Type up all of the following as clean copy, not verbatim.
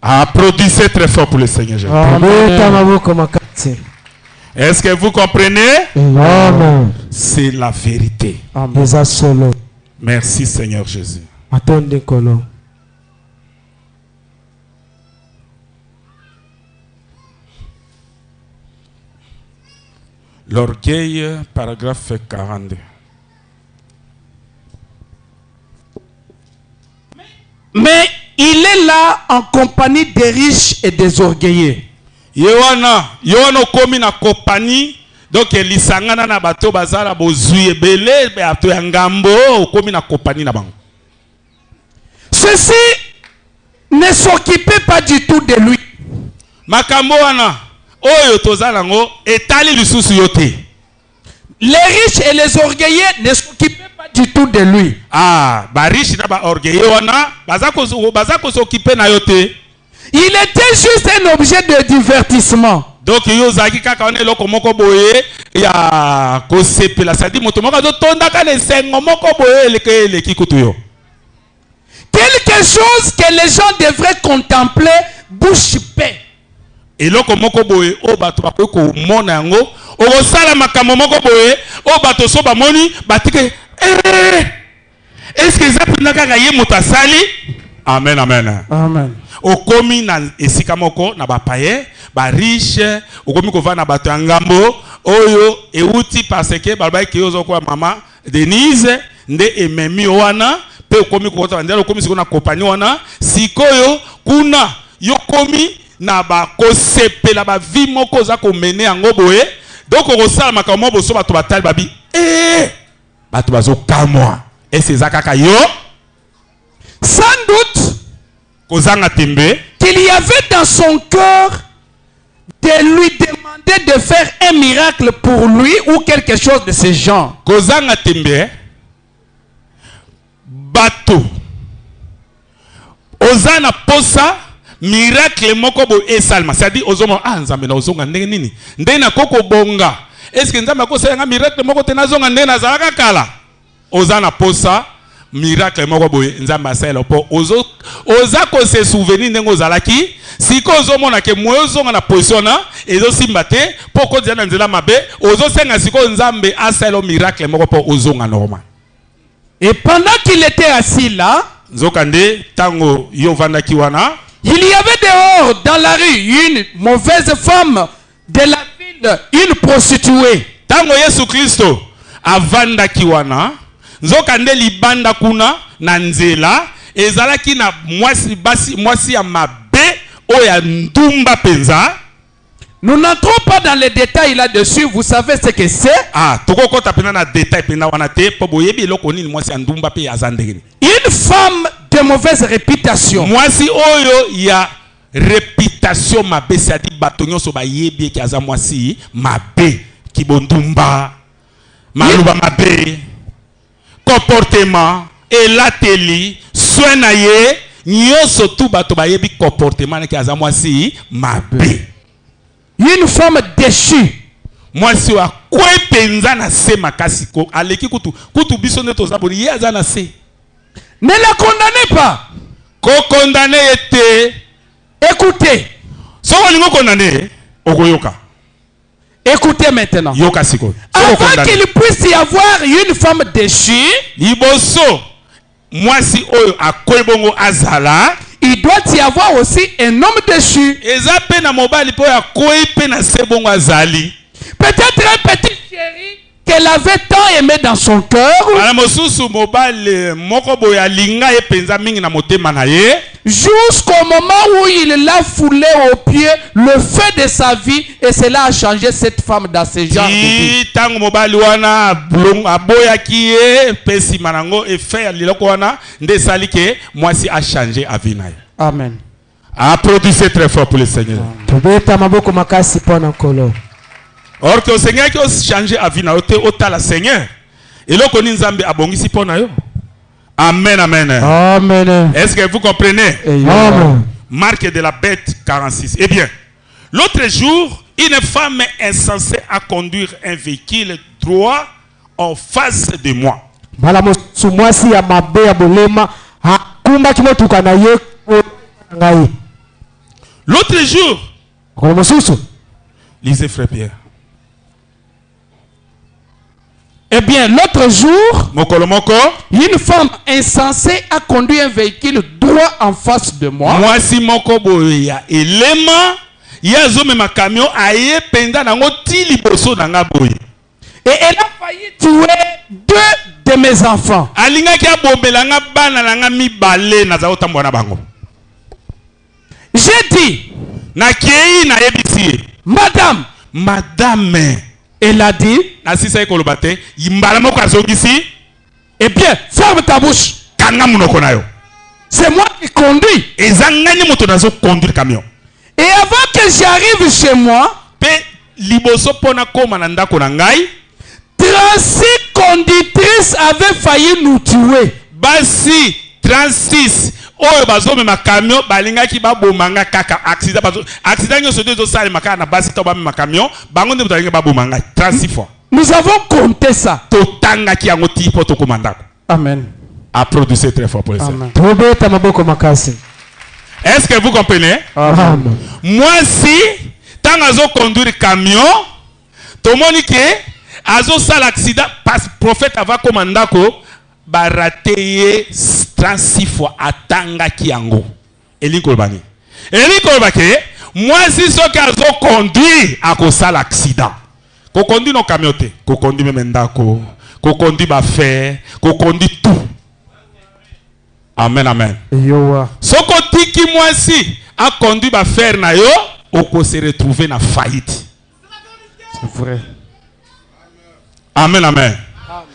Applaudissez très fort pour le Seigneur Jésus. Est-ce que vous comprenez? Amen. C'est la vérité. Amen. Merci Seigneur Jésus. L'orgueil, paragraphe 42. Mais il est là en compagnie des riches et des orgueilleux. Yohana komi na compagnie donc lisangana na bato bazala bozui ebele bato ya ngambo komi na compagnie na bango. Ceci ne s'occupait pas du tout de lui. Makambo wana oyo tozala ngo etali lisusu yote. Les riches et les orgueilleux ne s'occupaient pas du tout de lui. Ah, ba riche na ba orgueilleux wana bazako s'occuper na yote. Il était juste un objet de divertissement. Donc yozaki kaka wana eloko moko boye ya kosepela sadi moto moko zo tonda ka ne sengo moko boye eleki kutu yo. Quelque chose que les gens devraient contempler bouche bée. Eloko moko boye o bato bakoki komona yango okosala makambo moko boye o bato so bamoni batike est-ce que ça peut naka ye moto asali? Amen, amen. Amen. Okomi na esika moko na bapaye ba riche okomi kova na bato ya ngambo oyo euti parce que balbai ki ozo kwa mama Denise nde ememi wana pe okomi kokota ndelo okomi siko na compagnie wana sikoyo kuna yo komi na ba kosepela ba vie moko za ko mene yango boye donc okosala makambo boso bato batali babi bato bazo kamwa ese zakaka yo sans doute kozanga tembe qu'il y avait dans son cœur de lui demander de faire un miracle pour lui ou quelque chose de ce genre. Kozanga tembe bato ozana posa miracle moko bo esalma c'est-à-dire ozomo nzambe na ozonga ndenge nini ndenge na koko bonga est-ce que nzambe akosalenga miracle moko te nazonga ndenge nazalaka kala ozana posa miracle moko boye nzambe asala po oza ko se souvenir ndenge ozalaki siko ozomona ke moyo ozonga na position na ezosimba te poko dia na nzela mabe ozosenga siko nzambe asala miracle moko po ozonga normal. Et pendant qu'il était assis là, nzokande tango yovandaki wana il y avait dehors dans la rue une mauvaise femme de la ville, une prostituée. Tango Yesu Kristo avandaki wana nzokande libanda kuna na nzela ezalaki na mwasi ya mabe oya ndumba penza. Nous n'entrons pas dans les détails là-dessus, vous savez ce que c'est. Ah, toko tapena na détail pena wana te po boyebi eloko nini mwasi ya ndumba pe azandegeni. Une femme de mauvaise réputation. Mwasi oyo ya réputation mabe c'est-à-dire bato nyonso bayebi ki aza mwasi mabe kibondumba maluba mabe comportement elateli soin ye nyonso tu bato bayebi comportement ki aza mwasi mabe. Une femme déchue. Mwasi wa kwe penza na se makasi ko aleki kutu biso ne tozaboni ye aza na se. Ne la condamnez pas. Ko condamné était. Écoutez. So olingo condamné okoyoka. Écoutez maintenant. Yoka siko. Avant qu'il puisse y avoir une femme déchue, liboso mwasi oyo akwebongo azala, il doit y avoir aussi un homme déchu. Peut-être un petit chéri qu'elle avait tant aimé dans son cœur. Jusqu'au moment où il l'a foulé au pied, le feu de sa vie, et cela a changé cette femme dans ce genre de vie. Amen. Applaudissez très fort pour le Seigneur. Or que le Seigneur qui a changé la vie, au Seigneur. Et là, qu'on Nzambe abongisi pour nous. Amen, amen. Amen. Est-ce que vous comprenez? Amen. Marque de la bête 46. Eh bien, l'autre jour, une femme insensée a conduit un véhicule droit en face de moi. jour, Mokolo mosusu. lisez frère Pierre. Eh bien, l'autre jour, Mokolo moko, une femme insensée a conduit un véhicule droit en face de moi. moi si moko boya elema, yazo me ma camion aye penda nango ti liboso nanga boye. Et elle a failli tuer 2 de mes enfants. Alinga ki abombela nga bana nanga mibale na za tambo na bango. J'ai dit, Na kei na yebisi. Madame, elle a dit, na sisa ekoloba te, yimbala moko azongisi, eh bien, ferme ta bouche. kanga munoko na yo. C'est moi qui conduis. Ezangani moto nazo conduire camion. Et avant que j'arrive chez moi, Pe liboso pona koma na ndako na ngai, 36 conductrices avaient failli nous tuer. basi 36 oyo bazomema camion balingaki babomanga kaka accident nyonso te ezosalema kaka na basi to bamema camion bango nde balingi babomanga 36 fois. Nous avons compté ça. Totangaki yango ti po tokoma ndako. Amen. Applaudissez très fort pour les Amen. Tobeta maboko makasi. Est-ce que vous comprenez? Amen. Moi si tant azo conduire camion tomoni ke azo sal accident parce prophète ava komandako ba raté 36 fois atanga kiango eliko bani eliko bake moi si soki azo conduire ako sal accident ko conduire no camion te ko conduire même ndako ko conduire ba fer ko conduire tout. Amen amen. Yowa. Soko tiki moi si a conduit ba faire na yo, oko se retrouver na faillite. C'est vrai. Amen amen.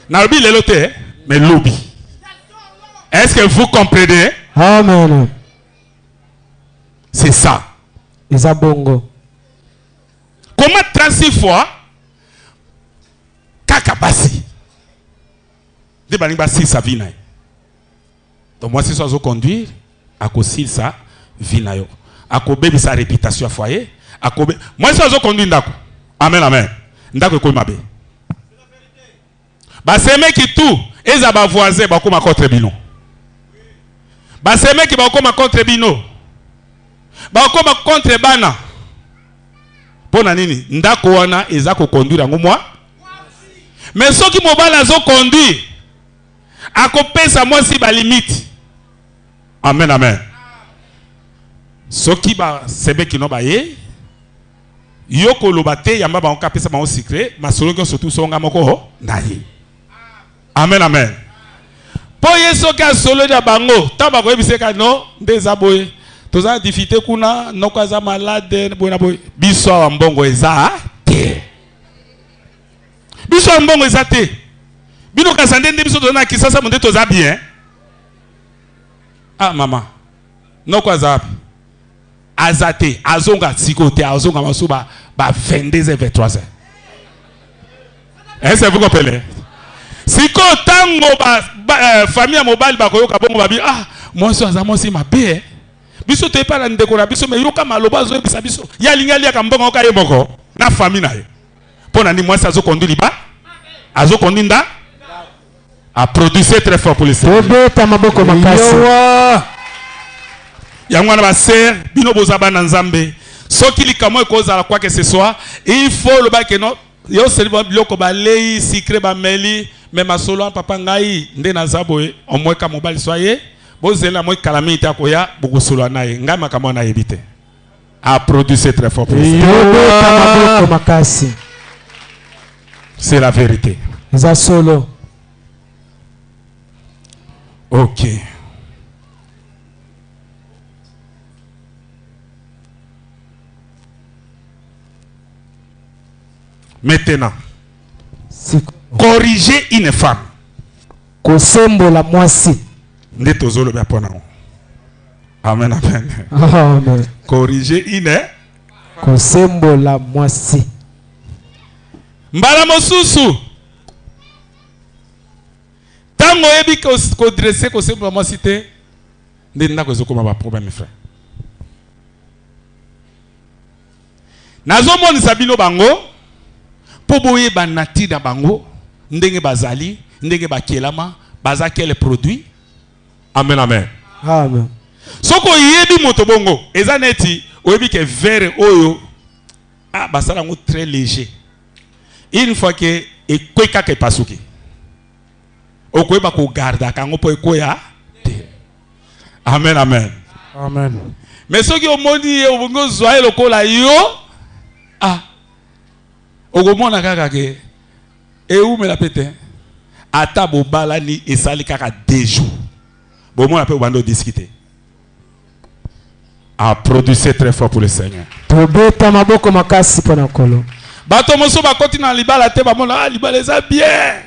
Na lobi lelo te, mais lobi. Est-ce que vous comprenez? Amen. C'est ça. Izabongo. Comment 36 fois kaka basi. De baling basi sa vie na. Donc moi si ça zo conduire, à cause ça vie na yo. À cause sa réputation à foyer, à cause moi si ça zo conduire ndako. Amen amen. Ndako ko mabe. Ba seme ki tout, eza ba voisin ba ko ma contre bino. Ba seme ki ba ko ma contre bino. Ba ko ma contre bana. Pona nini? Ndako wana eza ko conduire ngo moi. Mais ceux qui mobala zo conduire akopesa moi si ba limite. Amen amen. Ceux qui ba sebe ki no ba ye yoko lobate yamba ba onka pesa ba on secret masolo ko surtout songa moko na ye. Amen amen. Po yeso ka solo da bango taba ko ebiseka no ndeza boye toza difficulté kuna noko za malade boye na boye biso wa mbongo eza te. Biso wa mbongo eza te. Bino kasande nde biso tona kisasa monde toza bien. Ah mama. Noko azapi. Azate azonga sikote azonga masuba ba 22h 23h. Est-ce que vous comprenez? Siko tango ba famille mobile ba koyoka bongo ba bi ah moi so azamo si mabe. Biso te pa na ndeko na biso me yoka maloba zo ebisa biso. Ya lingali ya kambongo ka yeboko na famille na ye. Pona ni moi ça zo conduire ba. Azo conduire nda. A produire très fort pour les Seigneurs. Tobeta maboko makasi. Yowa. Yangwana ba ser bino bozaba na nzambe. Soki likamo ekozala quoi que ce soit, il faut le bac no yo selibon biloko ba lei secret ba meli même solo papa ngai nde na zaboe omweka mobali soye bozela moi calamité akoya boko solo na ye ngai makamo na yebite. A produire très fort pour les Seigneurs. Tobeta maboko makasi. C'est la vérité. Za solo. OK. Maintenant, corriger une femme. Kosembola mwasi. Nde tozolo bya pona. Amen amen. Amen. Corriger une. Kosembola mwasi. Mbala mosusu. Tango yebi ko dresser kosembola mwasi te. Nde ndako ezokoma ba problème frère. Nazo monisa bino bango. Po boye ba nature bango ndenge bazali ndenge bakelama baza quel produit. Amen amen. Amen. Soko yebi moto bongo eza neti oyebi que verre oyo ah basala ngo très léger. Une fois que ekweka ke pasuki. Okoyeba ko garda kango po ekoya. Amen amen. Amen. Mais ceux qui ont moni obongo zoye lokola yo ah ogomona kaka ke me la pete ata bobala ni esali kaka 2 jours. Bomona pe bando discuter. Applaudissez très fort pour le Seigneur. Tobeta maboko makasi pona kolo. Bato moso ba kontina libala te ba mona ah libala eza bien.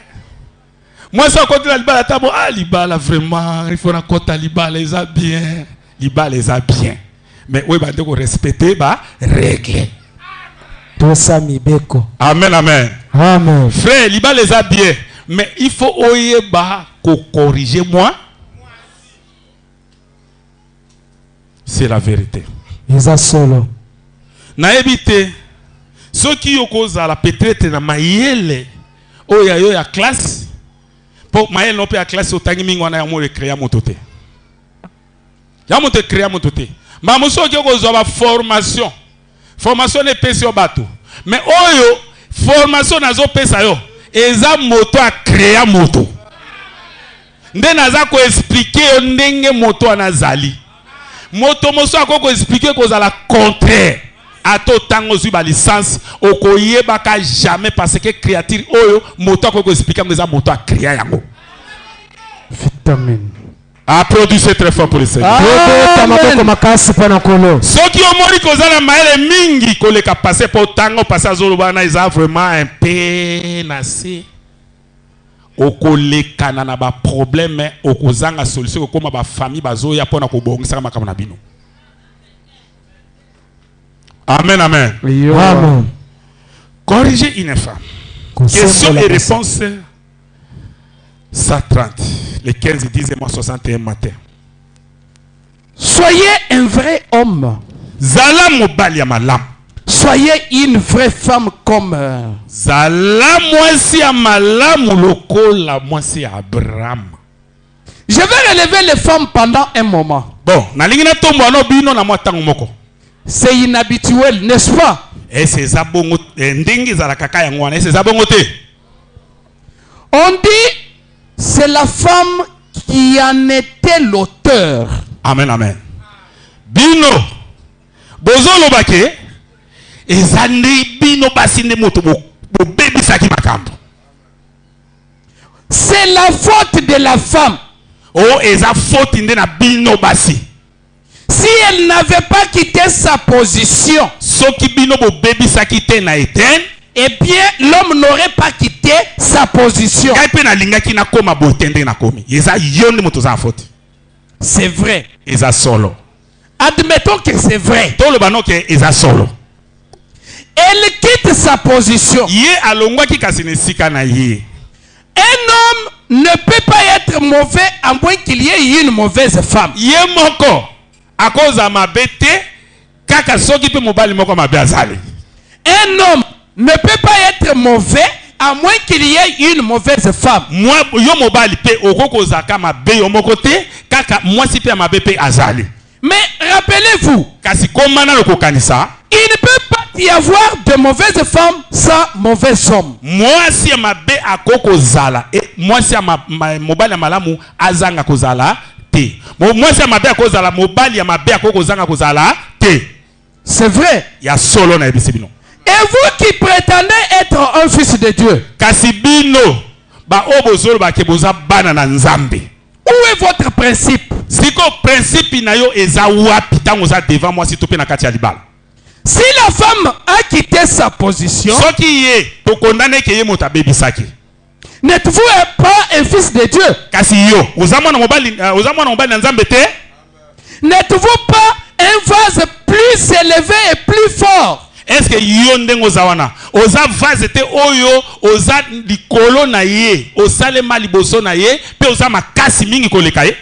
Moi ça kontina libala ta bon ah libala vraiment il faut na kota libala eza bien. Libala eza bien. Mais oui bande ko respecter ba règle. Tosa mibeko. Amen amen. Amen. Frère libala eza bien mais il faut oyeba ko corriger moi. C'est la vérité. Eza solo. Na ebite ceux qui okoza la peut-être na mayele oya yo ya classe pour mayele no pe ya classe otangi mingi wana ya mo recréer motote. Ya mo te créer motote. Ma moso ki okoza ba formation. Formation ne pesi o bato. Mais oyo formation nazo pesa yo eza moto a créer moto. Nde naza ko expliquer ndenge moto anazali. Moto moso akoko expliquer ko za la contraire. Ato tango zui ba licence okoyeba ka jamais parce que créature oyo moto akoko expliquer ngo za moto a créer yango. Vitamine. Applaudissez très fort pour le Seigneur. Tobeta maboko makasi pona kolo. Ceux qui ont mori ko za na maele mingi ko le ka passer pour tango passer azolo bana ils ont vraiment un peu nassé. Okolekana na ba problème okozanga solution ko ba famille bazoya pona ko bongisa makambo na bino. Amen amen. Amen. Corriger une femme. Question et réponse 130 le 15 10 mois 61 matin. Soyez un vrai homme. Zala mobali ya malamu. Soyez une vraie femme comme Zala mwasi ya malamu lokola mwasi ya Abraham. Je vais relever les femmes pendant un moment. Bon, nalingi na tombo no bino na mwatango moko. C'est inhabituel, n'est-ce pas? Et c'est zabongo ndingi za la kaka yango wana, c'est zabongo te. On dit c'est la femme qui en était l'auteur. Amen amen. Bino bozolo bake ezande bino basinde moto bo bebisaki makambo. C'est la faute de la femme. Oh eza faute inde na bino basi. Si elle n'avait pas quitté sa position, Soki bino bo bebisaki te na Eden, eh bien l'homme n'aurait pas quitté sa position. Kai pe na lingaki na koma bo tende na komi. Eza yonde moto za faute. C'est vrai. Eza solo. Admettons que c'est vrai. To le bano ke eza solo. Elle quitte sa position. Ye alongwaki kasi ne sika na ye. Un homme ne peut pas être mauvais à moins qu'il y ait une mauvaise femme. Ye moko akoza mabete kaka soki pe mobali moko mabe azali. Un homme ne peut pas être mauvais à moins qu'il y ait une mauvaise femme. Moi yo mobali pe okoko zaka mabe yo moko te kaka mwasi pe mabe pe azali. Mais rappelez-vous, Kasi komana lokokanisa il ne peut pas y avoir de mauvaises femmes sans mauvais hommes. mwasi ya mabe akoko zala e mwasi ya mobali ya malamu azanga kozala te. Mwasi ya mabe akozala mobali ya mabe akoko zanga kozala te. C'est vrai. Ya solo na ebisi bino. Et vous qui prétendez être un fils de Dieu, Kasi bino ba obozolo ba ke boza bana na Nzambe. où est votre principe? Siko principe na yo eza wapi tango za devant mwasi to pe na kati ya libala. Si la femme a quitté sa position, Soki ye to condamné ke ye mota bebisaki. n'êtes-vous pas un fils de Dieu? Kasi yo ozamwa na mobali na Nzambe te? N'êtes-vous pas un vase plus élevé et plus fort? Est-ce que yo ndengo zawana oza vase te oyo oza likolo na ye osalema liboso na ye pe oza makasi mingi koleka ye?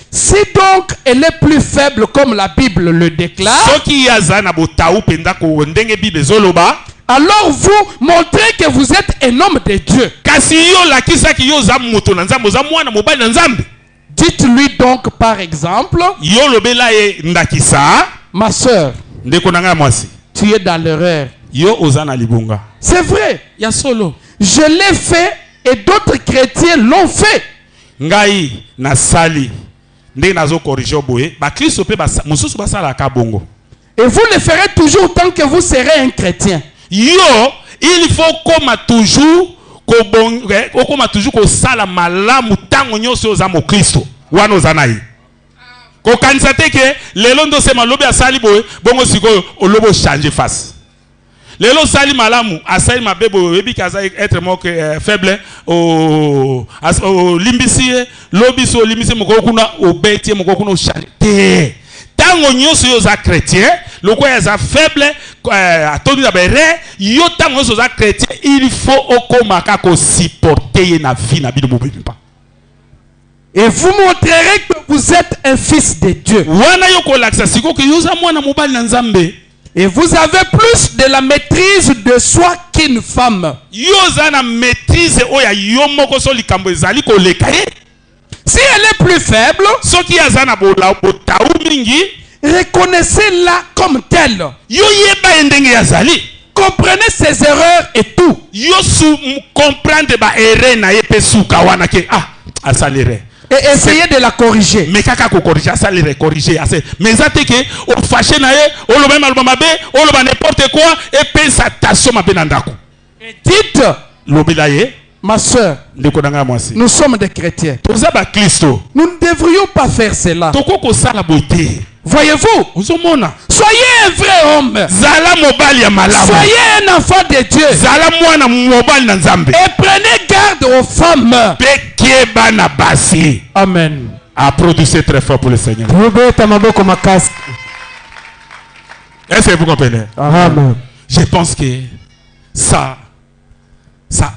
Si donc elle est plus faible comme la Bible le déclare, Soki yaza na botaou penda ko ndenge Bible zoloba, alors vous montrez que vous êtes un homme de Dieu. kasi yo lakisaki yo za moto na Nzambe oza mwana mobali na Nzambe. Dites-lui donc par exemple, Yo lobela ye ndakisa, ma soeur, ndeko nanga mwasi tu es dans l'erreur. yo ozana libunga C'est vrai. ya solo Je l'ai fait et d'autres chrétiens l'ont fait. ngai na sali ndenge nazo corriger boye ba Kristo pe mususu basala ka bongo Et vous le ferez toujours tant que vous serez un chrétien. yo il faut koma toujours okoma toujours kosala malamu tango nyonso oza mo Kristo wana ozana ye kokanisa te ke lelo ndo se malobi asali boye bongo sikoyo olobo changer face lelo sali malamu asali mabe boye ebi kaza être moque faible o limbisi lobi so limbisi moko kuna obetie moko kuna changer te tango nyonso yo za chrétien loko ya za faible atoni na bere yo tango nyonso za chrétien il faut okomaka ko supporter na vie na bino mobimba. Et vous montrerez que vous êtes un fils de Dieu. Et vous avez plus de la maîtrise de soi qu'une femme. Si elle est plus faible, reconnaissez-la comme telle. Comprenez ses erreurs et tout. Et essayez de la corriger. Mais kaka ko corriger ça les corriger assez mais ça te que au fâché na ye au lo même album mabe au lo n'importe quoi et puis ça tasso mabe nandako et dites lobilaye ma soeur nous sommes des chrétiens nous ne devrions pas faire cela. Voyez-vous, soyez un vrai homme. Soyez un enfant de Dieu. Et prenez garde aux femmes. Amen. Applaudissez très fort pour le Seigneur. Est-ce que vous comprenez? Amen. Je pense que ça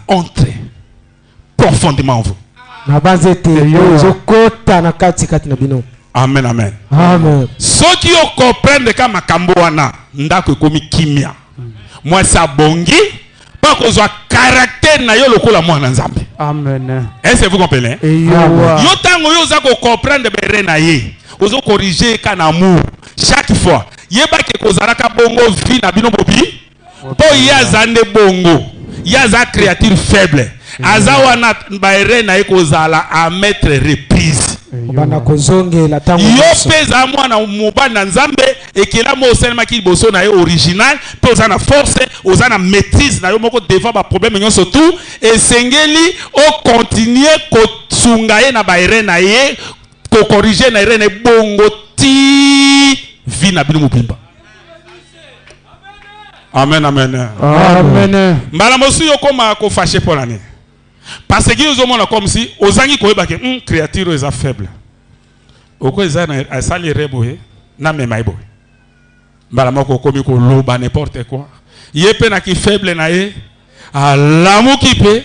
entre profondément en vous. Amen, amen. Amen. Ceux qui comprennent que makambo wana ndako komi kimia. Moi ça bongi pas qu'on soit caractère na yo lokola mwana nzambe. Amen. Est-ce que vous comprenez? Yo tango yo za ko comprendre bere na ye. Ozo corriger kana amour chaque fois. Yeba ke kozaraka bongo vie na bino bobi. Po yazande bongo. Yaza créature faible. Azawana baere na ye kozala à mettre reprise. Yo pesa mwana mobali na nzambe ekela mo oselema ki boso na ye original pe ozana force ozana maîtrise na yo moko devant ba problème nyonso tout esengeli o continuer ko tsunga ye na baere na ye ko corriger na ere na bongo ti vie na bino mobimba. Amen, amen. Amen. Mbala mosu yo koma ko fâché pour l'année. Parce que nous sommes comme si aux angi ko ba ke créature est faible. Oko ezana asali reboé na mema ibo. Mbala moko komi ko loba n'importe quoi. Yepe na ki faible na ye alamuki pe.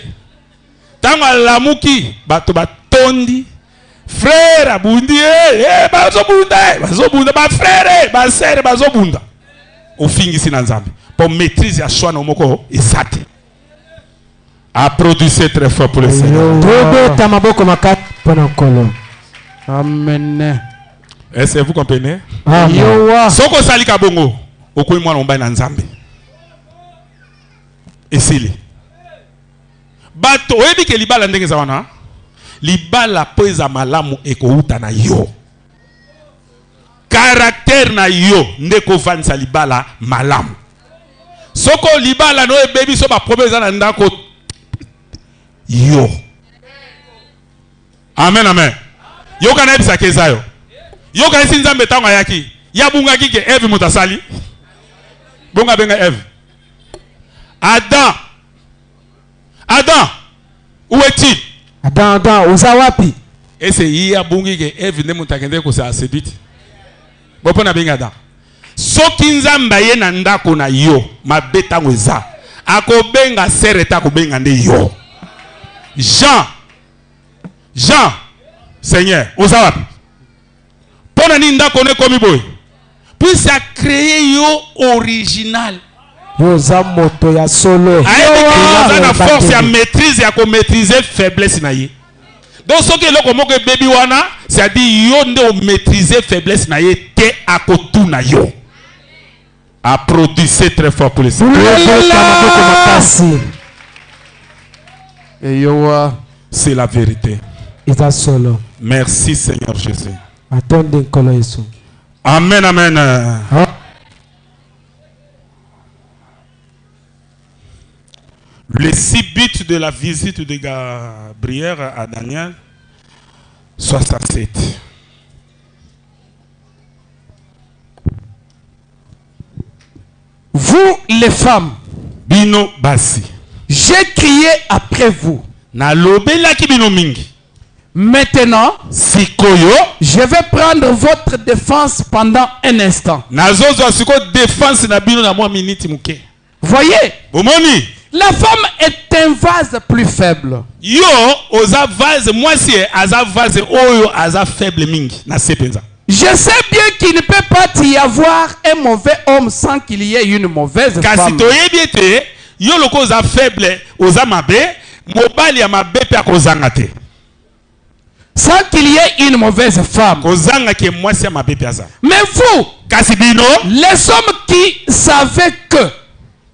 Tango alamuki bato batondi frère abundi bazobunda ba frère ba sœur bazobunda. Ofingisi na nzambe pour maîtriser ya shwa na moko esate. Applaudissez très fort pour le Seigneur. Amen. Est-ce que vous comprenez? Amen. Soko salika bongo okoyi mwana mobali na nzambe esili bato oyebi ke libala ndenge za wana libala po eza malamu ekouta na yo caractère na yo nde kovanisa libala malamu soko libala no ebebi so ba problème na ndako yo. Amen, amen. Yo kana ebisa kezayo. Yo kana sinzambe tango yaki. Ya bunga kike Eve mutasali. Bunga benga Eve. Adam. Où est-il? Adam, uza wapi? Ese ya bungi ke Eve ne mutakende ko sa sedit. Bopo na benga Adam. Soki nzamba ye na ndako na yo, mabeta ngweza. Ako benga sereta ko benga nde yo. Jean, Seigneur, Ozawa. Pona ni ndako ne komi boy. Puis ça créé yo original. Yo za moto ya solo. Aye na force ya maîtrise ya ko maîtriser faiblesse na ye. Donc ce que loko moko baby wana, c'est-à-dire yo nde o maîtriser faiblesse na ye te akotu na yo. Applaudissez très fort pour le Seigneur. Tobeta maboko makasi. Eyowa. C'est la vérité. Eza solo. Merci Seigneur Jésus. Atonde nkolo Yesu. Amen, amen. Ah. Les 6 buts de la visite de Gabriel à Daniel, 67. Vous les femmes, Bino basi. j'ai crié après vous. Na lobela ki bino mingi. Maintenant, Sikoyo. je vais prendre votre défense pendant un instant. Nazozo siko défense na bino na mwa minute muke. Voyez, Omoni. la femme est un vase plus faible. Yo oza vase mwasi aza vase oyo aza faible mingi na sepenza. Je sais bien qu'il ne peut pas y avoir un mauvais homme sans qu'il y ait une mauvaise Kasi femme. toyebi ete yo loko oza faible oza mabe mobali ya mabe pe akozanga te. Sans qu'il y ait une mauvaise femme. Kozanga ke mwasi ya mabe pe aza. Mais vous, Kasi bino les hommes qui savaient que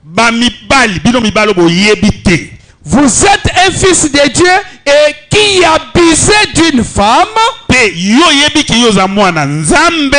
ba mibali bino mibalo boyebi te. vous êtes un fils de Dieu et qui abusez d'une femme, Pe yo yebi ki yo za mwana nzambe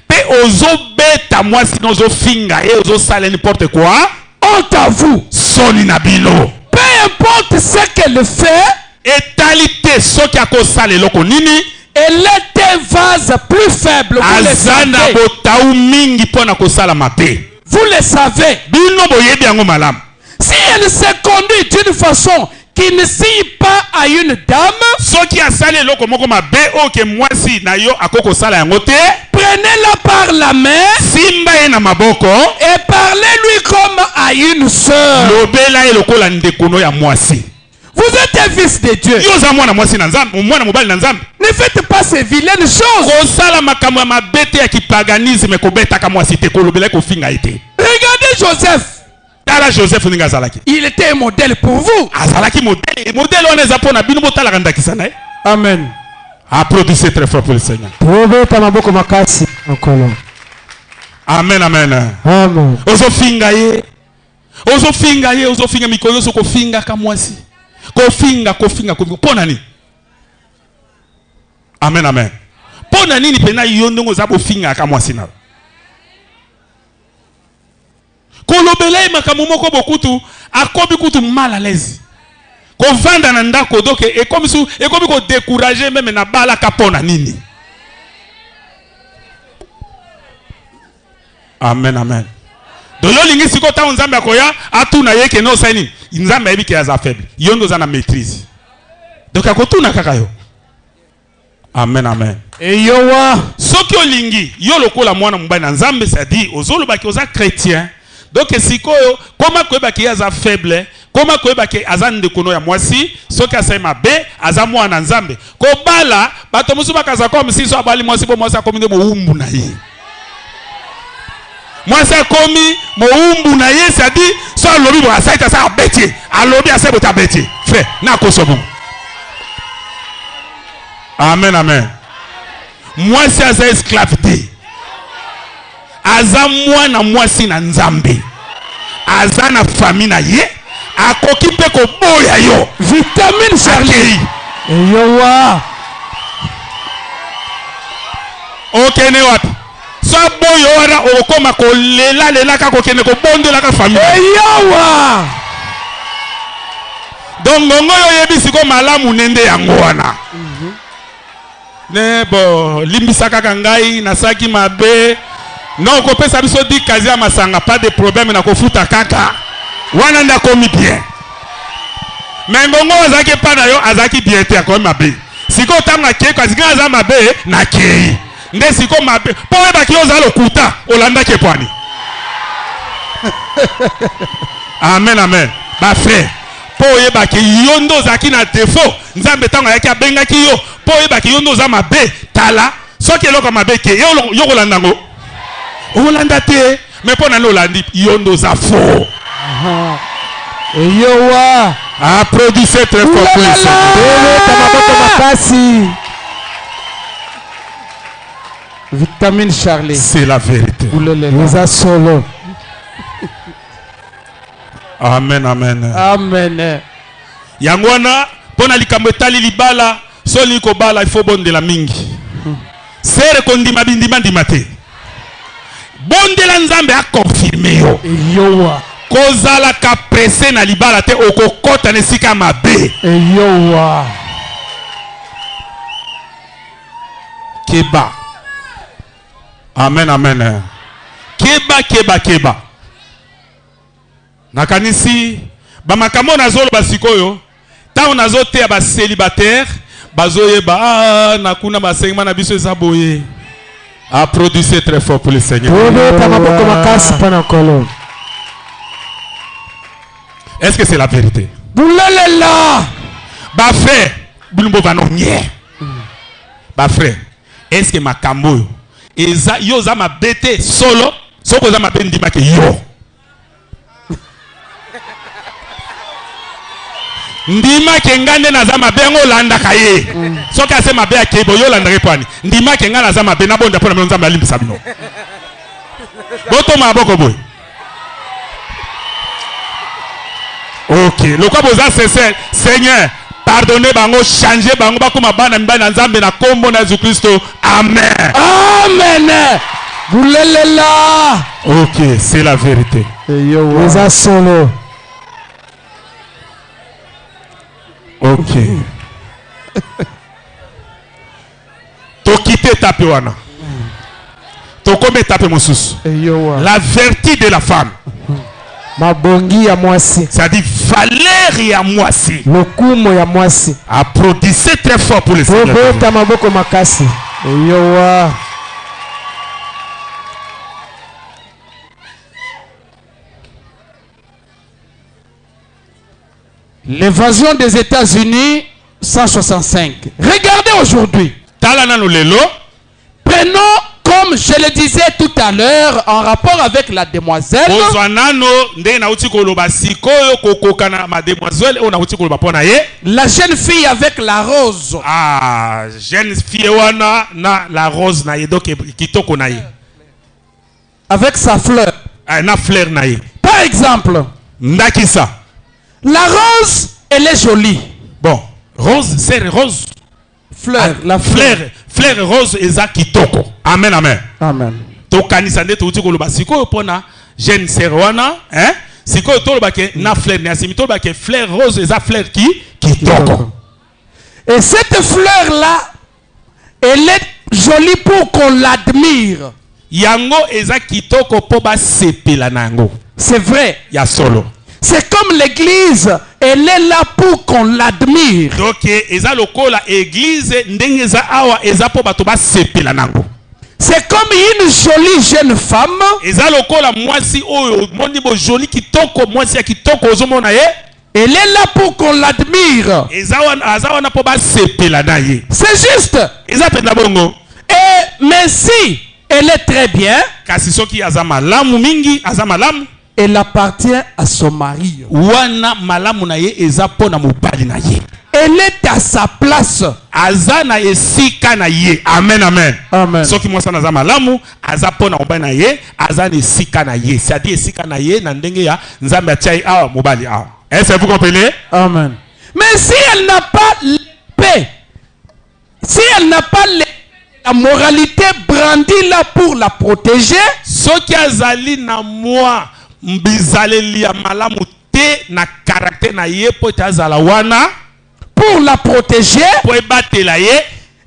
pe ozobeta mwasi nozo finga ye ozo sala n'importe quoi. honte à vous. Soni na bino. Peu importe ce qu'elle fait, Etalité soki akosala eloko nini elle est un vase plus faible. Vous le azana savez. botau mingi pona kosala mabe. Vous le savez. Bino boyebi yango malamu. Si elle se conduit d'une façon qui ne signe pas à une dame, Soki asali eloko moko mabe oke mwasi na yo akoko sala yango te. prenez-la par la main Simba ye na maboko. et parlez-lui comme à une sœur. Lobela ye lokola ndekono ya mwasi. Vous êtes un fils de Dieu. Yo za mwana mwasi na nzambe, mwana mobali na nzambe. Ne faites pas ces vilaines choses. Kosala makambo ya mabe te ya kipaganisme kobetaka mwasi te kolobela ye kofinga ye te. Regardez Joseph. Tala Joseph ninga azalaki. Il était un modèle pour vous. Azalaki modèle. Modèle wana eza pona bino botalaka ndakisa na ye. Amen. Applaudissez très fort pour le Seigneur. Tobeta maboko makasi nkolo. Amen, amen. Amen. Ozofinga ye. Ozofinga ye, ozofinga mikolo nyonso kofinga ka mwasi. Kofinga. Pona nini? Amen, amen. Pona nini pena yo ndongo za bofinga ka mwasi na. Kolobela makambo moko bokutu akobi kutu mal à l'aise. Kovanda na ndako donc ekomi ko décourager même na bala kapona nini. Amen, amen. Dolo lingi siko ta nzambe akoya atuna yeke no sani nzambe yebi ke aza faible. Yondo za na maîtrise. Donc akotuna kaka yo. Amen, amen. Eyowa. Soki olingi yo lokola mwana mobali na nzambe ça dit ozoloba ki oza chrétien. Donc sikoyo koma koyeba ki aza faible, koma koyeba ki aza ndekono ya mwasi, soki asai mabe aza mwana nzambe. Kobala bato musu bakaza comme si so abali mwasi bo mwasi akomi nde moumbu na ye. Mwasi akomi moumbu na ye ça dit so alobi bo asaita sa abeti, alobi asai bo tabeti. Frère, na kosobo. Amen, amen. Mwasi aza esclave te. Aza mwana mwasi na nzambe. Aza na famille na ye. Akoki pe ko boya yo. Vitamine Charlie. Eyowa. Okene wapi? So boyo wana okoma ko lela ka ko kene ko bondola ka famille. Eyowa. Donc ngongo yo yebisi ko malamu nende yango wana. Ne bo limbisaka kangai na saki mabe. Non, ko pesa biso di kazi ya masanga pas de problème na kofuta kaka. Wana nda komi bien. Mais ngongo azaki pa na yo azaki bien te akomi mabe. Siko tanga ke kazi nga za mabe na kei. Nde siko mabe. Po eba ki oza lokuta olanda ke pwani. Amen, amen. Ba frère. Po eba ki yondo zaki na défaut. Nzambe tanga yaki abenga ki yo. Po eba ki yondo za mabe tala. Soki eloko mabe ke yo kolanda ngo. Olanda te, mais pour nous Olandi, yondo za faux. Eyowa. Applaudissez très fort pour ça. Tobeta maboko makasi. Vitamine Charlie. C'est la vérité. Eza solo. Amen, amen. Amen. Yango wana pona likambo etali libala soli ko bala il faut bondela mingi. Sere kondima bindima ndima te. Bondela nzambe a confirmer yo. Eyowa. Kozala ka presse na libala te okokota nesika mabe. Eyowa. Keba. Amen, amen. Keba, keba, keba. Nakanisi bamakamo nazolo basikoyo ta nazo te ba célibataire bazoye ba nakuna basengma na biso ezaboye. Applaudissez très fort pour le Seigneur. Est-ce que c'est la vérité? Boulelela. Ba frère, bulumbo banonye. Ba frère, est-ce que makambo eza yo za mabete solo soko za mabendi make yo? Ndima kenga nde naza mabe ngo landa kaye. Soki ase mabe akebo yo landa repani. Ndima kenga naza mabe na bonda pona mionza malimbisa bino. Boto maboko boy. OK, lokwa boza sincère, Seigneur, pardonnez bango, changez bango bakoma bana mbana nzambe na kombo na Jésus Christ. Amen. Amen. Boulelela. OK, c'est la vérité. Eyowa. Eza solo. OK. To quitter tape wana. To kome tape mosusu. Eyowa. La vertu de la femme. Mabongi ya mwasi. C'est-à-dire valeur ya mwasi. Lokumo ya mwasi. Applaudissez très fort pour le Seigneur. Tobeta maboko makasi. Eyowa. L'évasion des États-Unis 165. Regardez aujourd'hui. Talana no lelo. Prenons, comme je le disais tout à l'heure, en rapport avec la demoiselle. La jeune fille avec la rose. Ah, jeune fille wana na la rose na yedo kitoko na ye. Avec sa fleur. Na fleur na ye. Par exemple. Ndakisa. La rose, elle est jolie. Bon, rose, c'est rose. Fleur, ah, la fleur. Fleur rose eza kitoko. Amen, amen. Amen. Tokanisa nde tuti ko loba siko pona jeune serwana, hein? Siko to loba ke na fleur na simi to loba ke fleur rose eza fleur kitoko. Et cette fleur là, elle est jolie pour qu'on l'admire. Yango eza kitoko po ba sepela nango. C'est vrai. Ya solo. C'est comme l'église, elle est là pour qu'on l'admire. Donc, eza lokola église ndenge eza awa eza po bato ba sepela nango. C'est comme une jolie jeune femme. Eza lokola mwasi oyo mondi bo joli kitoko mwasi ya kitoko ozomona ye. Elle est là pour qu'on l'admire. Eza wana po ba sepela na ye. C'est juste. Eza penda bongo. Et mais si elle est très bien, kasi soki aza malamu mingi aza malamu, elle appartient à son mari. Wana malamu na ye eza pona mobali na ye. Elle est à sa place. Aza na esika na ye. Amen, amen. Amen. Soki mwasa na za malamu aza pona mobali na ye, aza na esika na ye. C'est-à-dire esika na ye na ndenge ya nzambe atia awa mobali awa. Est-ce que vous comprenez? Amen. Mais si elle n'a pas l'épée, si elle n'a pas la moralité brandie là pour la protéger, soki azali na moi mbizaleli ya malamu te na caractère na ye po tazala wana pour la protéger, po ebatela ye,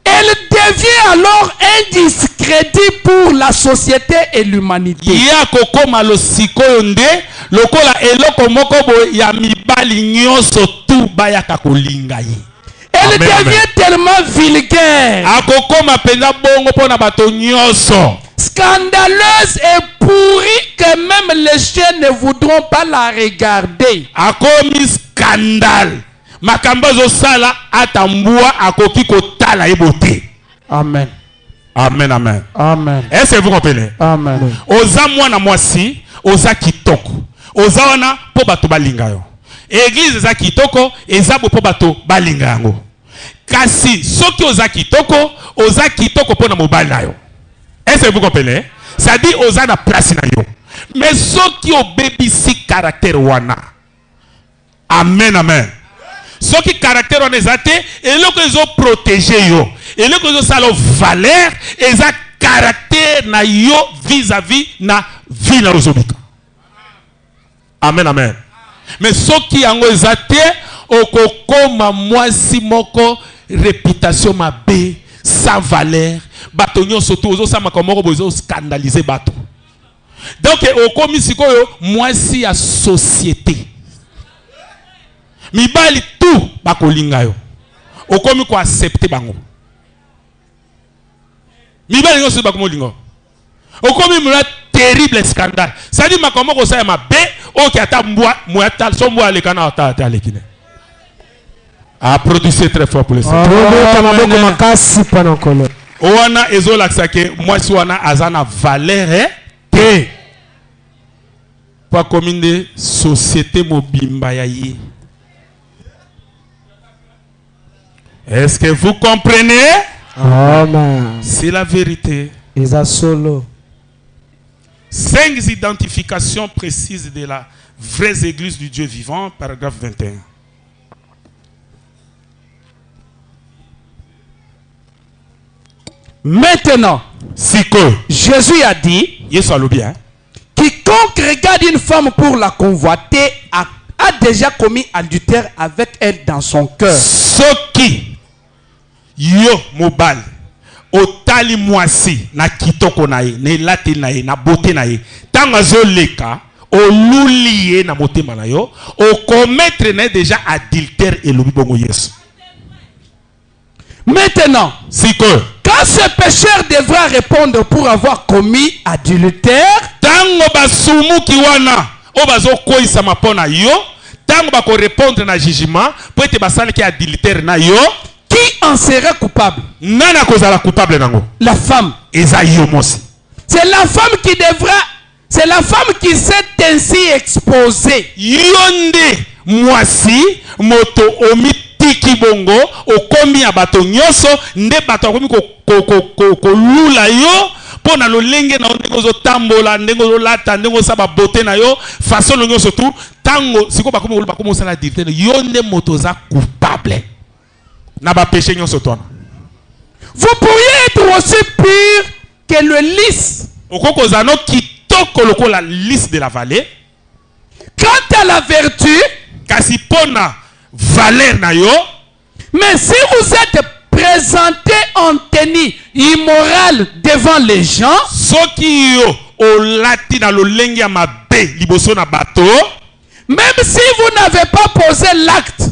elle devient alors un discrédit pour la société et l'humanité. ya kokoma lo sikoyo nde lokola eloko moko bo ya mibali nyonso tu bayaka kolinga ye. Elle Amen, devient amen. tellement vulgaire, Akokoma penza bongo pona bato nyonso, scandaleuse et pourrie que même les chiens ne voudront pas la regarder. akomi scandale. Makambo sala atambua akoki kotala ebote. Amen. Amen, amen. Amen. Est-ce que vous comprenez? Amen. Oza mwana mwasi, oza kitoko. Oza wana po bato balinga yo. Église eza kitoko, eza po bato balinga yango. Kasi soki oza kitoko po na mobali na yo. Est-ce que vous comprenez? Ça dit oza na place na yo. Mais soki obebisi caractère wana, Amen, amen. Ce qui caractère on est athée, et là que ils ont protégé yo, et là que ils ont sa valeur, et ça caractère na yo vis-à-vis na vie na ozobika. Amen, amen. Mais ce qui en est athée, okokoma mwasi moko réputation mabe, sans valeur, batonyo surtout ozo sama komoko bozo scandaliser bato. Donc okomi sikoyo mwasi ya société. Mibali tout bakolinga yo. Okomi ko accepter bango. Mibali yo se bakomolinga. Okomi mula terrible scandale. Ça dit makoma ko sa ma be o ki ata mbwa mwata so mbwa le kana ata lekine. A produire très fort pour le Seigneur. Owana ezola ksake mwasi wana azana valeur te. Pas comme une société mobimba yaye. Est-ce que vous comprenez? Amen. C'est la vérité. Isa solo. 5 identifications précises de la vraie église du Dieu vivant, paragraphe 21. Maintenant, Jésus a dit, quiconque regarde une femme pour la convoiter a déjà commis adultère avec elle dans son cœur. Soki yo mobile otali mwasi na kitoko na ye, na lati na ye, na beauté na ye, tanga zo leka oluliye na motema na yo, o commettre na déjà adultère et lobi bongo Yesu. Maintenant, quand ce pécheur devra répondre pour avoir commis adultère, tango basumu kiwana o bazo koisa mapona yo, tango bako répondre na jugement pour être basali ki adultère na yo, qui en sera coupable? Nana kozala coupable nango. La femme. C'est la femme qui devra, c'est la femme qui s'est ainsi exposée. Yonde mwasi moto omitiki bongo okomi abato nyoso nde bato akomi ko lula yo pona lolenge na ndengo tambola ndengo lata ndengo saba beauté na yo façon nyoso tout tango siko bakomi bakomi sala dirite yonde moto za coupable. Vous pourriez être aussi pur que le lys. La lys de la vallée. Quant à la vertu, mais si vous êtes présenté en tenue immorale devant les gens, même si vous n'avez pas posé l'acte,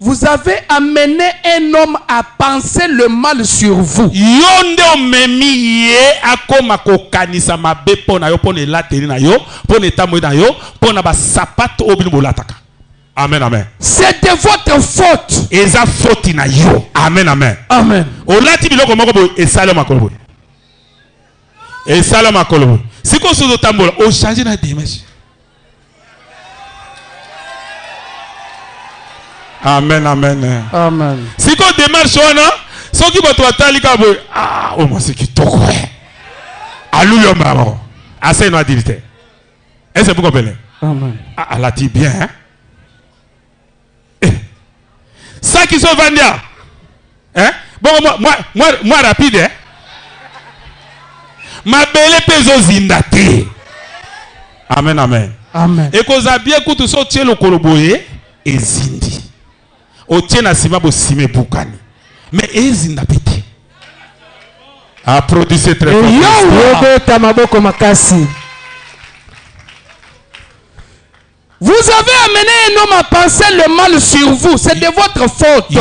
vous avez amené un homme à penser le mal sur vous. Amen, amen. C'est de votre faute. Amen, amen. Amen. Si vous avez tambola, on change la démarche. Amen, amen. Amen. Si vous démarche, ce qui va te ah, oh, moi, c'est qui toko. Alléluia, maman. Assez une adultère. Est-ce que vous comprenez? Amen. Ah, elle a dit bien, hein? Ça qui sont vendus, hein? Bon, moi, rapide, hein? Ma belle peso zindate. Amen, amen. Amen. Et qu'on a bien écouté ce que le koloboye et zindi. O tiena sima bo sime bukani. Mais et zinda pété. A produit très fort. Vous avez amené un homme à penser le mal sur vous. C'est de votre faute. Jésus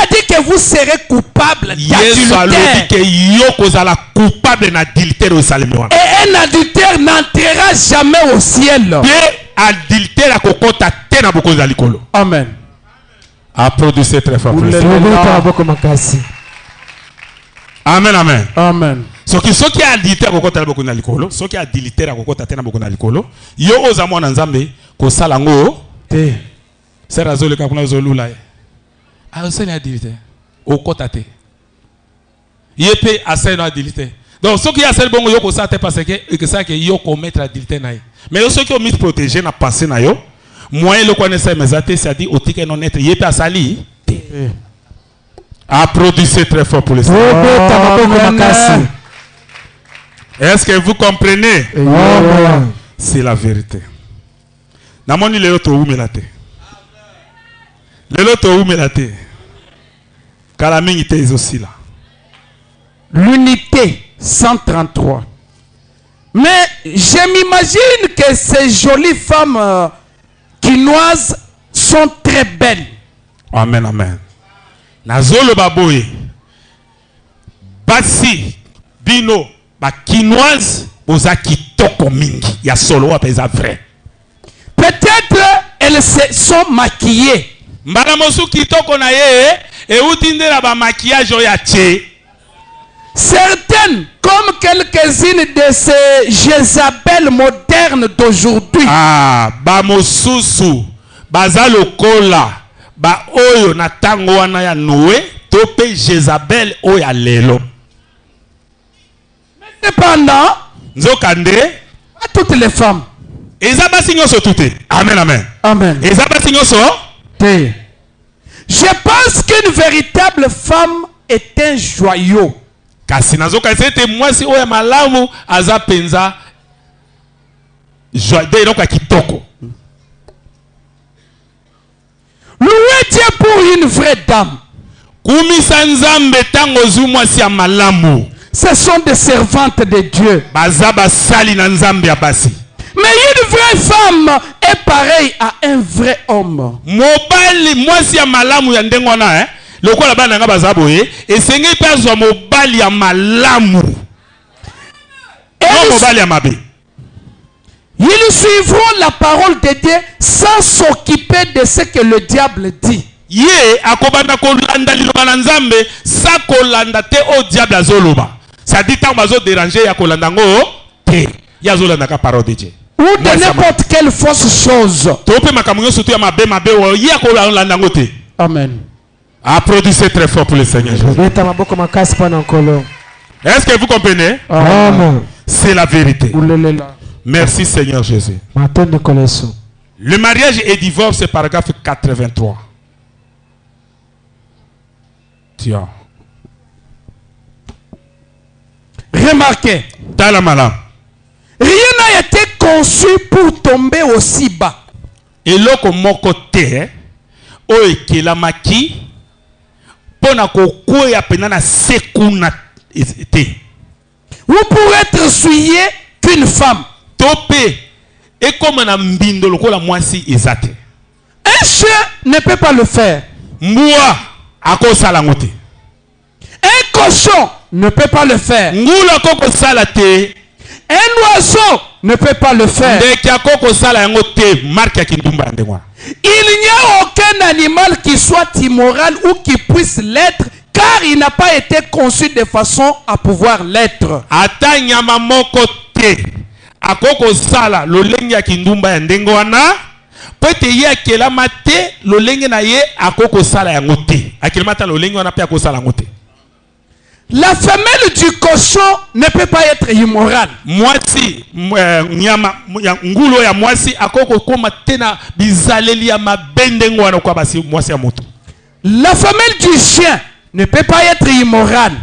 a dit que vous serez coupable d'adultère. Et un adultère n'entrera jamais au ciel. Amen. Applaudissez très fort. Amen, amen. Amen. Ce qui a adultère à kokota beaucoup na likolo, ce qui a adultère à kokota tena beaucoup na likolo, yo oza mwana nzambe ko sala ngo te. Sera zole ka kuna zolula. Ah, c'est adultère. Okota te. Yépe assaille dans adultère. Donc ceux qui assaillent bon yo ko ça parce que ça que yo commettre adultère na. Mais ceux qui ont mis protéger na passé na yo, moyen le connaissait mais athée c'est-à-dire otike non être yépe asali. Applaudissez très fort pour les Seigneur. Est-ce que vous comprenez? C'est la vérité. Namoni leo to umelate. Lelo to umelate. Kalamingi te aussi là. L'unité 133. Mais je m'imagine que ces jolies femmes quinoises sont très belles. Amen, amen. Nazolo baboye. Basi bino ba quinoise oza kitoko mingi ya solo apesa vrai. Peut-être elles se sont maquillées. Mbana mosu kitoko na ye e utinde la ba maquillage ya tche. Certaines, comme quelques-unes de ces Jézabel modernes d'aujourd'hui. Ah, ba mosusu baza lokola ba oyo na tango wana ya Noé tope Jézabel oya lelo. Cependant, nzokande à toutes les femmes. ezaba sinyo so tuté. Amen, amen. Amen. Ezaba sinyo so. Je pense qu'une véritable femme est un joyau. Kasi nazoka c'était moi si oya malamu aza penza joyau donc kitoko. Louez Dieu pour une vraie dame. Kumisa nzambe tango zumwa si malamu. Ce sont des servantes de Dieu. Baza basali na nzambe ya basi. Mais une vraie femme est pareille à un vrai homme. Mobali mwasi ya malamu ya ndengo na lokola bana nga bazaboye esenge pezwa mobali ya malamu. Non mobali ya mabe. Ils suivront la parole de Dieu sans s'occuper de ce que le diable dit. Ye akobanda kolanda liloba na nzambe sa kolanda te o diable azoloba. Ça dit tant bazo déranger ya kolanda ngo te. Ya zolanda ka parole de Dieu. Ou de n'importe quelle fausse chose. Tope makamunyo surtout ya mabe o ya kolanda ngo te. Amen. Applaudissez très fort pour le Seigneur. Est-ce que vous comprenez? Amen. C'est la vérité. Merci Seigneur Jésus. Le mariage et divorce, c'est paragraphe 83. Tiens. Remarquez. Rien n'a été conçu pour tomber aussi bas. Et là, comme mon côté, la maki, pona koko ya penana sekuna te. Vous pourrez être souillé qu'une femme. Topé et comme un mbindo lokola mwasi ezate. Un chien ne peut pas le faire. Mboa akosala ngote. Un cochon ne peut pas le faire. Ngula koko sala te. Un oiseau ne peut pas le faire. Ndeke koko sala ngote marque ya kindumba ndengwa. Il n'y a aucun animal qui soit immoral ou qui puisse l'être, car il n'a pas été conçu de façon à pouvoir l'être. Ata nyama moko te. Akoko sala lolenge ya kindumba ya ndengo wana. Pete ye akelama te lolenge na ye akoko sala yango te. Akelama ta lolenge wana pe akosala yango te. La femelle du cochon ne peut pas être immorale. Mwasi nyama ngulo ya mwasi akoko koma tena bizaleli ya mabende ngwana kwa basi mwasi ya moto. La femelle du chien ne peut pas être immorale.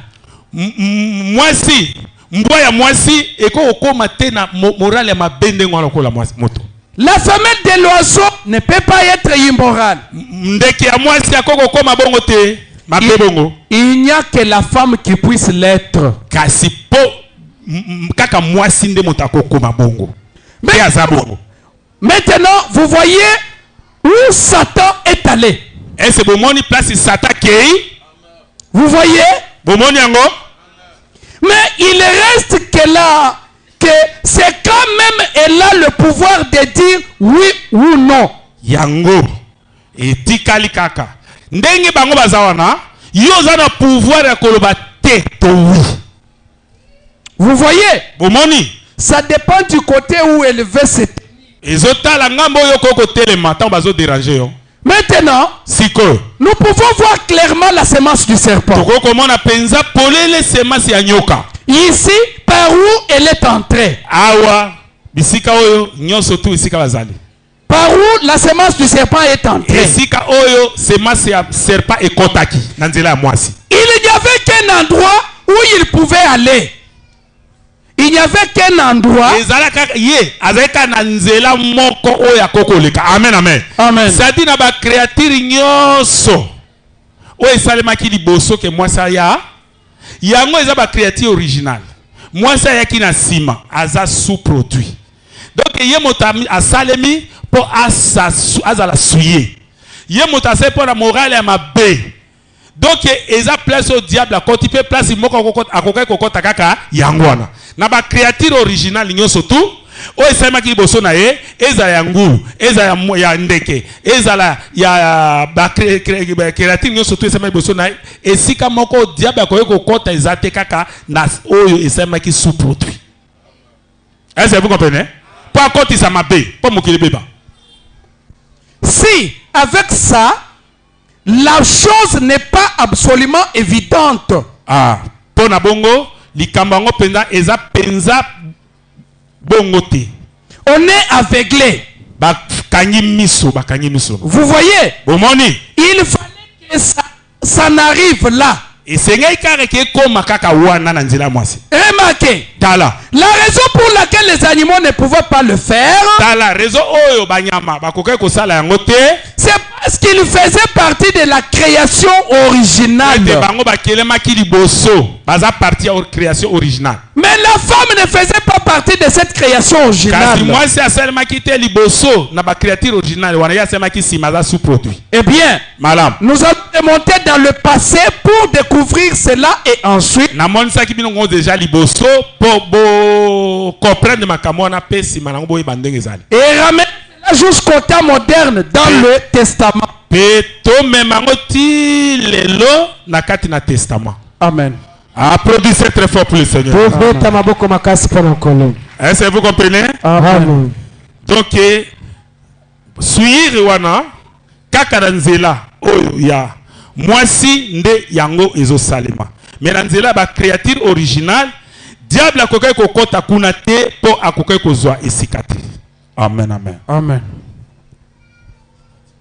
Mwasi mbwa ya mwasi eko koma tena morale ya mabende ngwana kwa la mwasi moto. La femelle de l'oiseau ne peut pas être immorale. Ndeke ya mwasi akoko koma bongo te. Il n'y a que la femme qui puisse l'être. Maintenant, vous voyez où Satan est allé. Vous voyez? Mais il reste que là, que c'est quand même elle a le pouvoir de dire oui ou non. Yango et tikali kaka. Ndenge bango bazawana yoza na pouvoir ya koloba te to oui. Vous voyez? Bomoni ça dépend du côté où elle veut se tenir. Ezota la ngambo yo koko telema tant bazo déranger yo. Maintenant, siko nous pouvons voir clairement la sémence du serpent. toko komona penza polele semence ya nyoka Ici, par où elle est entrée. awa bisika oyo nyonso tu esika bazali Par où la sémence du serpent est entrée. esika oyo semence ya serpent ekotaki na nzela ya mwasi. Il n'y avait qu'un endroit où il pouvait aller. Il n'y avait qu'un endroit. ezala kaka ye azali kaka na nzela moko oyo akokoleka. Amen, amen. Amen. sadi na bakreatire nyonso oyo esalemaki liboso ke mwasi aya yango eza bakreatire original. Mwasi ayaki na nsima aza sous-produit. Donc ye moto asalemi mpo azala suye. Ye moto asali mpo na morale ya mabe. Donc eza place au diable akoti mpe place moko akokai kokota kaka yango wana. Na ba créature originale nyonso tu oyo esalemaki liboso na ye ezala ya ngulu ezala ya ndeke ezala ya ba créature nyonso tu esalemaki liboso na ye esika moko diable akoki kokota eza te kaka na oyo esalemaki sous-produit. Est-ce que vous comprenez? Po akotisa mabe po mokili beba. Si, avec ça, la chose n'est pas absolument évidente. Ah, po na bongo likambo yango penza eza penza bongo te. On est aveuglé. Bakangi miso. Vous voyez? Bomoni. Il fallait que ça n'arrive là. Esengei kaka ke koma kaka wana na nzela mwasi. Remarquez. Tala. La raison pour laquelle les animaux ne pouvaient pas le faire. Tala raison oyo banyama bakokai kosala yango te. C'est parce qu'il faisait partie de la création originale. Te bango bakelemaki liboso. Baza partie ya création originale. Mais la femme ne faisait pas partie de cette création originale. Kasi mwasi asalemaki te liboso na ba créature originale wana ya asalemaki sima za sous-produit. Eh bien, Malam. nous allons remonter dans le passé pour découvrir cela et ensuite namonisaki bino ngo déjà liboso po bo comprendre makambo wana pe sima nango boye bandenge ezali. et ramener cela jusqu'au temps moderne dans le Testament. Pe to memango ti lelo na kati na testament. Amen. Applaudissez très fort pour le Seigneur. Tobeta maboko makasi mpona nkolo. Est-ce que vous comprenez? Amen. Donc suiri wana kaka na nzela oyo ya mwasi nde yango ezosalema. Mais na nzela ba créature originale diable akokai kokota kuna te po akokai kozwa esika te. Amen, amen. Amen.